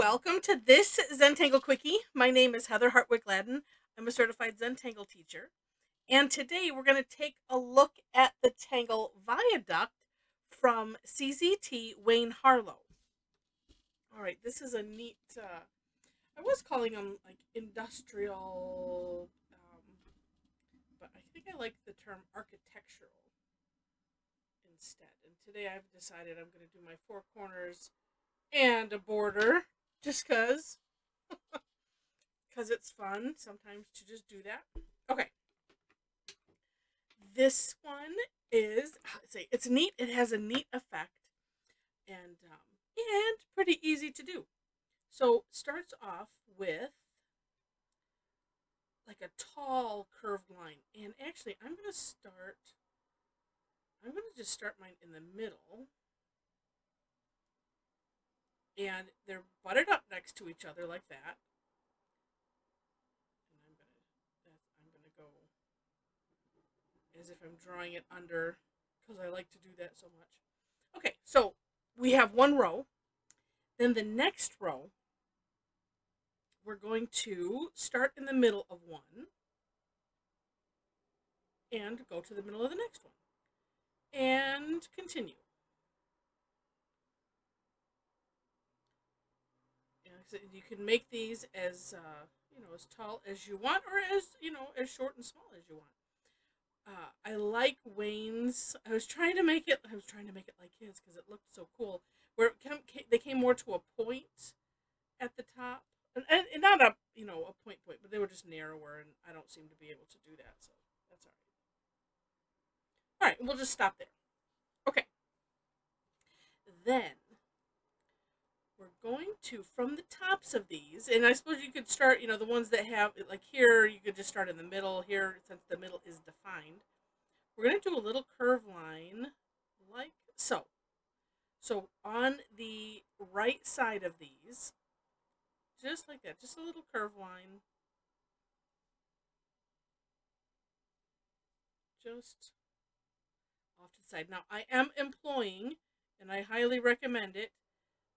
Welcome to this Zentangle Quickie. My name is Heather Hartwick Gladden. I'm a certified Zentangle teacher. And today we're going to take a look at the Tangle Viaduct from CZT Wayne Harlow. All right, this is a neat, I was calling them like industrial, but I think I like the term architectural instead. And today I've decided I'm going to do my four corners and a border just because it's fun sometimes to just do that. Okay, this one is, it's neat. It has a neat effect and pretty easy to do. So starts off with like a tall curved line, and actually I'm gonna just start mine in the middle. And they're butted up next to each other like that. And I'm gonna go as if I'm drawing it under because I like to do that so much. Okay, so we have one row. Then the next row, we're going to start in the middle of one and go to the middle of the next one and continue. You can make these as as tall as you want, or as short and small as you want. I like Wayne's. I was trying to make it like his because it looked so cool. Where they came more to a point at the top, and not a a point, but they were just narrower, and I don't seem to be able to do that, so that's all right. All right, we'll just stop there. Okay. Then we're going to, from the tops of these, and I suppose you could start, the ones that have, like here, you could just start in the middle. Here, since the middle is defined, we're going to do a little curve line like so. So on the right side of these, just like that, just a little curve line. Just off to the side. Now, I am employing, and I highly recommend it,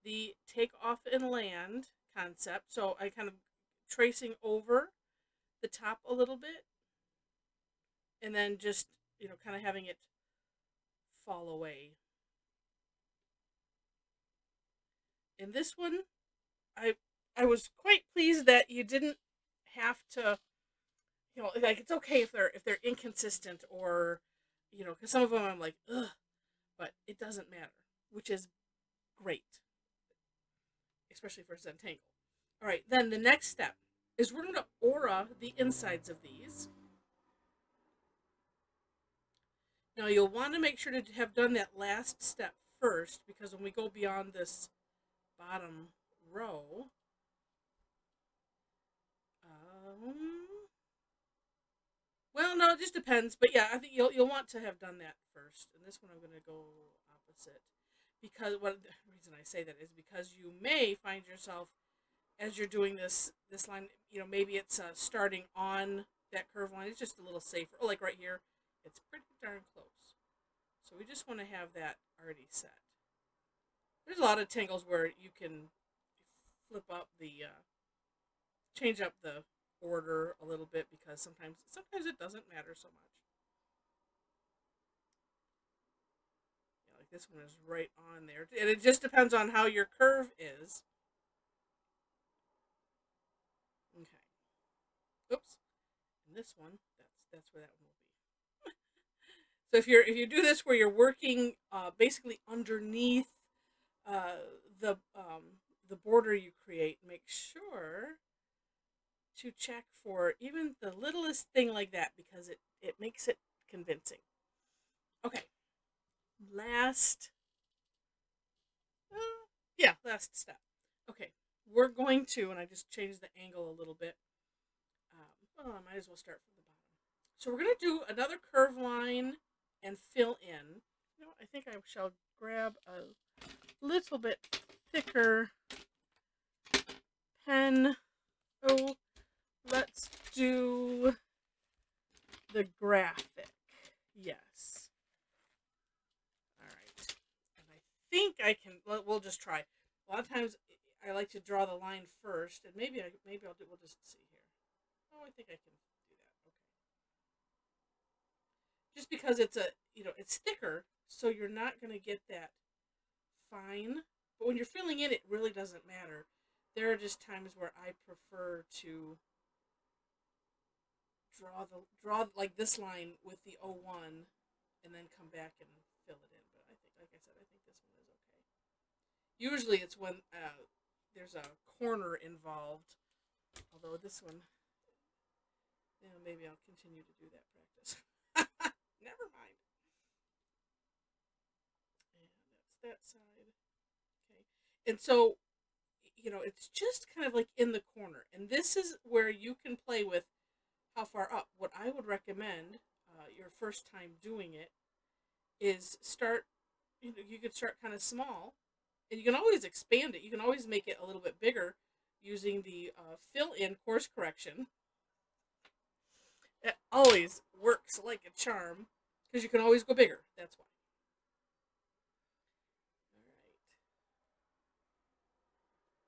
the take off and land concept. So I kind of tracing over the top a little bit and then just, kind of having it fall away. In this one, I was quite pleased that you didn't have to, like it's okay if they're inconsistent or, because some of them I'm like, ugh, but it doesn't matter, which is great, especially for Zentangle. All right, then the next step is we're going to aura the insides of these. Now you'll want to make sure to have done that last step first, because when we go beyond this bottom row, well, no, it just depends, but yeah, I think you'll want to have done that first. And this one I'm going to go opposite, because the reason I say that is because you may find yourself as you're doing this line, maybe it's starting on that curve line. It's just a little safer. Oh, like right here, it's pretty darn close. So we just want to have that already set. There's a lot of tangles where you can flip up the, change up the order a little bit, because sometimes it doesn't matter so much. Yeah, like this one is right on there, and it just depends on how your curve is. Okay. Oops. And this one, that's where that one will be. So if you do this where you're working basically underneath the border you create, make sure to check for even the littlest thing like that, because it makes it convincing. Okay. Last step. Okay, we're going to, and I just changed the angle a little bit. I might as well start from the bottom. So we're going to do another curve line and fill in. I think I shall grab a little bit thicker pen. Oh, let's do the graphic. Yes. All right. And I think I can, we'll just try. A lot of times I like to draw the line first, and maybe we'll just see here. Oh, I think I can do that. Okay. Just because it's it's thicker, so you're not going to get that fine. But when you're filling in, it really doesn't matter. There are just times where I prefer to draw like this line with the 01 and then come back and fill it in. But I think, like I said, I think this one is okay. Usually it's when there's a corner involved, although this one, maybe I'll continue to do that practice. Never mind. And that's that side. Okay. And so, it's just kind of like in the corner. And this is where you can play with how far up. What I would recommend your first time doing it is start, you could start kind of small. And you can always expand it. You can always make it a little bit bigger using the fill-in course correction. It always works like a charm because you can always go bigger. That's why.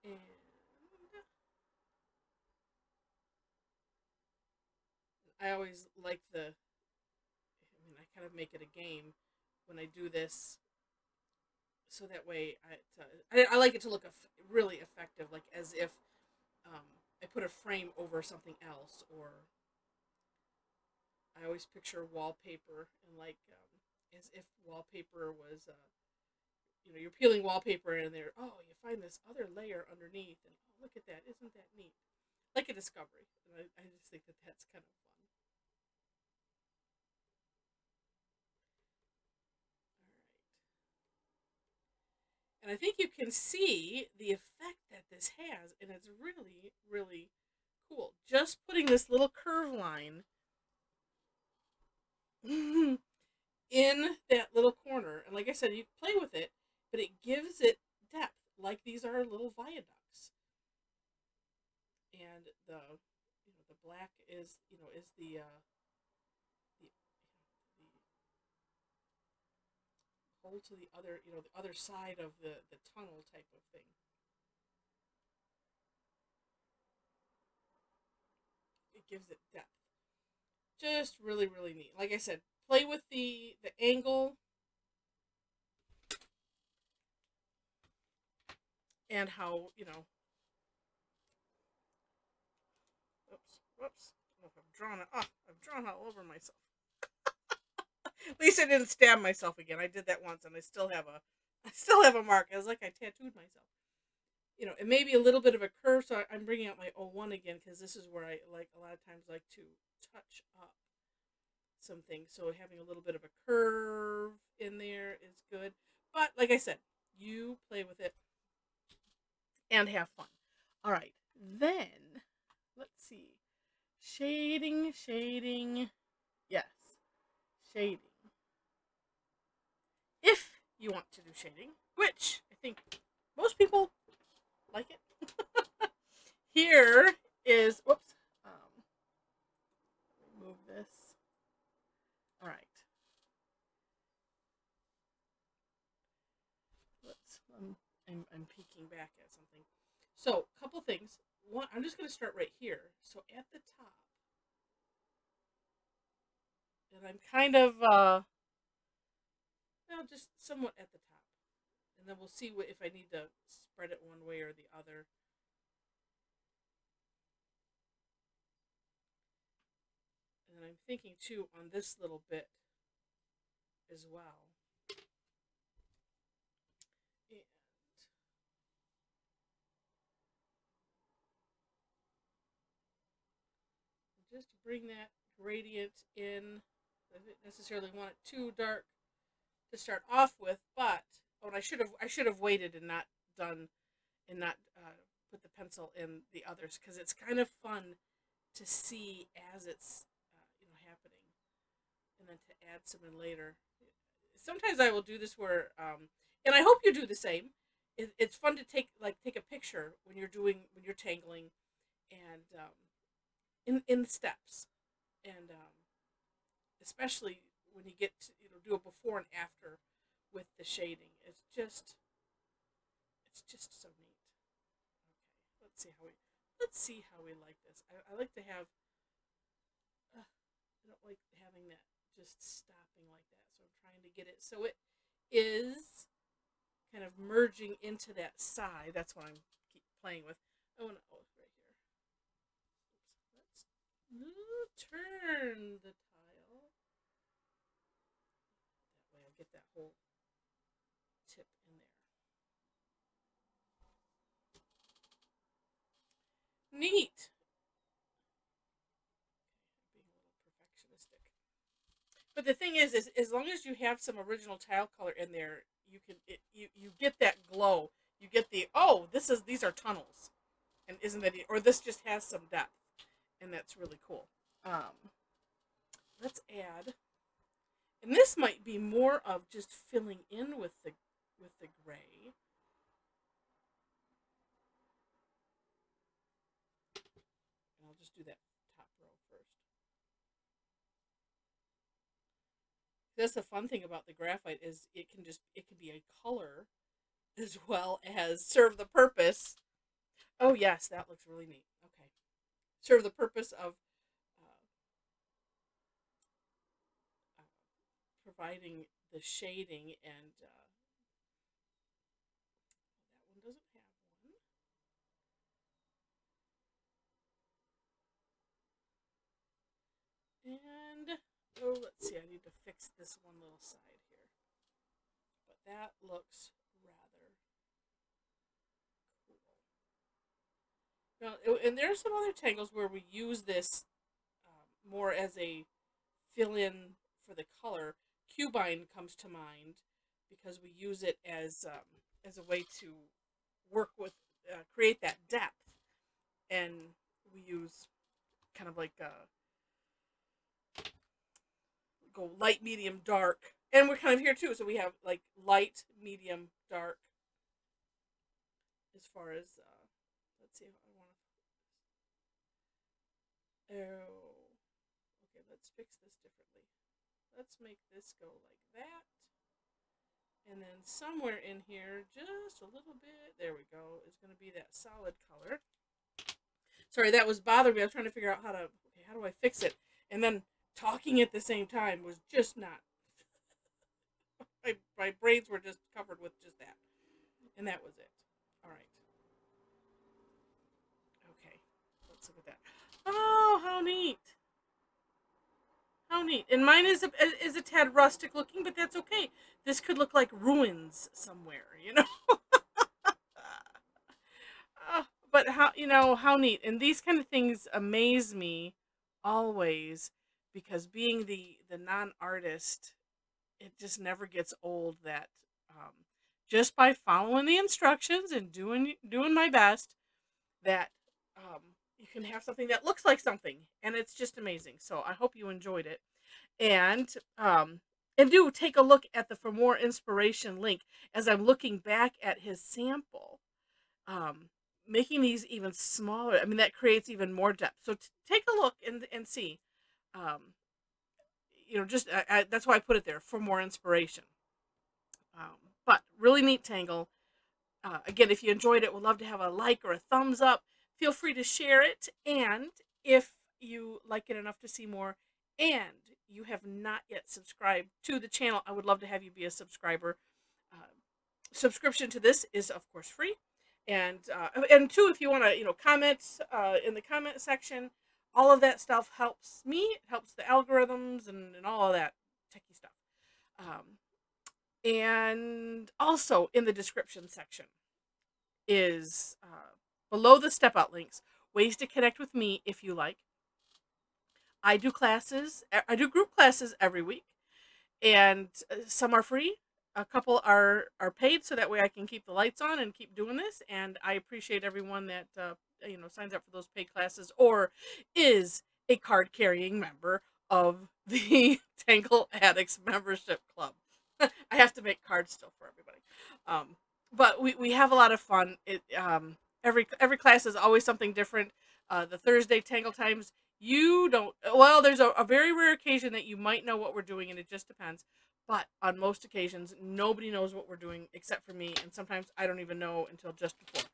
All right. And I always like I kind of make it a game when I do this. So that way, I like it to look really effective, like as if I put a frame over something else, or I always picture wallpaper and as if wallpaper was, you're peeling wallpaper and there, you find this other layer underneath, and look at that, isn't that neat? Like a discovery, and I just think that that's kind of fun. And I think you can see the effect that this has, and it's really, really cool. Just putting this little curve line in that little corner, and like I said, you can play with it, but it gives it depth, like these are little viaducts. And the black is the hole to the other, the other side of the tunnel type of thing. It gives it depth. Just really, really neat. Like I said, play with the angle and how, whoops. Oh, I've drawn all over myself. At least I didn't stab myself again. I did that once, and I still have a mark. It was like I tattooed myself. It may be a little bit of a curve, so I'm bringing out my 01 again because this is where I like a lot of times like to touch up some things. So having a little bit of a curve in there is good. But like I said, you play with it and have fun. All right, then let's see. Shading. Yes, shading. If you want to do shading, which I think most people like it. Here is, whoops, remove this. All right. I'm peeking back at something. So, a couple things. One, I'm just going to start right here. So, at the top, and I'm kind of, just somewhat at the top. And then we'll see if I need to spread it one way or the other. And I'm thinking, too, on this little bit as well. And just to bring that gradient in. I didn't necessarily want it too dark to start off with, but I should have waited and not put the pencil in the others, because it's kind of fun to see as it's happening, and then to add some in later. Sometimes I will do this where, and I hope you do the same. It's fun to take a picture when you're tangling, and in the steps, and especially when you get to do a before and after with the shading. It's just so neat. let's see how we like this. I like to have, I don't like having that just stopping like that. So I'm trying to get it so it is kind of merging into that side. That's what I'm keep playing with. Oh, no, right here. Let's turn the tile. That way I get that whole tip in there. Neat. Being a little perfectionistic. But the thing is as long as you have some original tile color in there, you can you get that glow. You get the these are tunnels, and isn't that or this just has some depth, and that's really cool. Let's add, and this might be more of just filling in with the gray. And I'll just do that top row first. That's the fun thing about the graphite is it can be a color as well as serve the purpose. Oh yes, that looks really neat. Okay, serve the purpose of providing the shading, and that one doesn't have one. And let's see, I need to fix this one little side here, but that looks rather cool. Now, and there are some other tangles where we use this more as a fill-in for the color. Cubine comes to mind because we use it as a way to work with create that depth, and we use kind of like go light, medium, dark, and we're kind of here too. So we have like light, medium, dark. As far as let's see if I want to. Oh, okay. Let's fix this differently. Let's make this go like that. And then somewhere in here, just a little bit, there we go, is going to be that solid color. Sorry, that was bothering me. I was trying to figure out how do I fix it? And then talking at the same time was just not. My brains were just covered with just that. And that was it. All right. Okay, let's look at that. Oh, how neat. How neat. And mine is a tad rustic looking, but that's okay. This could look like ruins somewhere, you know? But how neat. And these kind of things amaze me always, because being the non-artist, it just never gets old that just by following the instructions and doing my best, that you can have something that looks like something, and it's just amazing. So I hope you enjoyed it, and do take a look at the For More Inspiration link as I'm looking back at his sample. Making these even smaller, I mean, that creates even more depth. So take a look and see. Just that's why I put it there, for more inspiration. But really neat tangle. Again, if you enjoyed it, we'd love to have a like or a thumbs up. Feel free to share it. And if you like it enough to see more and you have not yet subscribed to the channel, I would love to have you be a subscriber. Subscription to this is, of course, free. And too, if you want to, comment in the comment section, all of that stuff helps me. It helps the algorithms and all of that techie stuff. And also in the description section is below the step out links, ways to connect with me if you like. I do group classes every week, and some are free. A couple are paid, so that way I can keep the lights on and keep doing this. And I appreciate everyone that signs up for those paid classes or is a card carrying member of the Tangle Addicts Membership Club. I have to make cards still for everybody, but we have a lot of fun. Every class is always something different. The Thursday Tangle Times, there's a very rare occasion that you might know what we're doing, and it just depends. But on most occasions, nobody knows what we're doing except for me, and sometimes I don't even know until just before.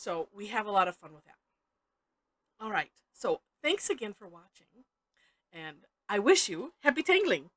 So we have a lot of fun with that. All right. So thanks again for watching, and I wish you happy tangling.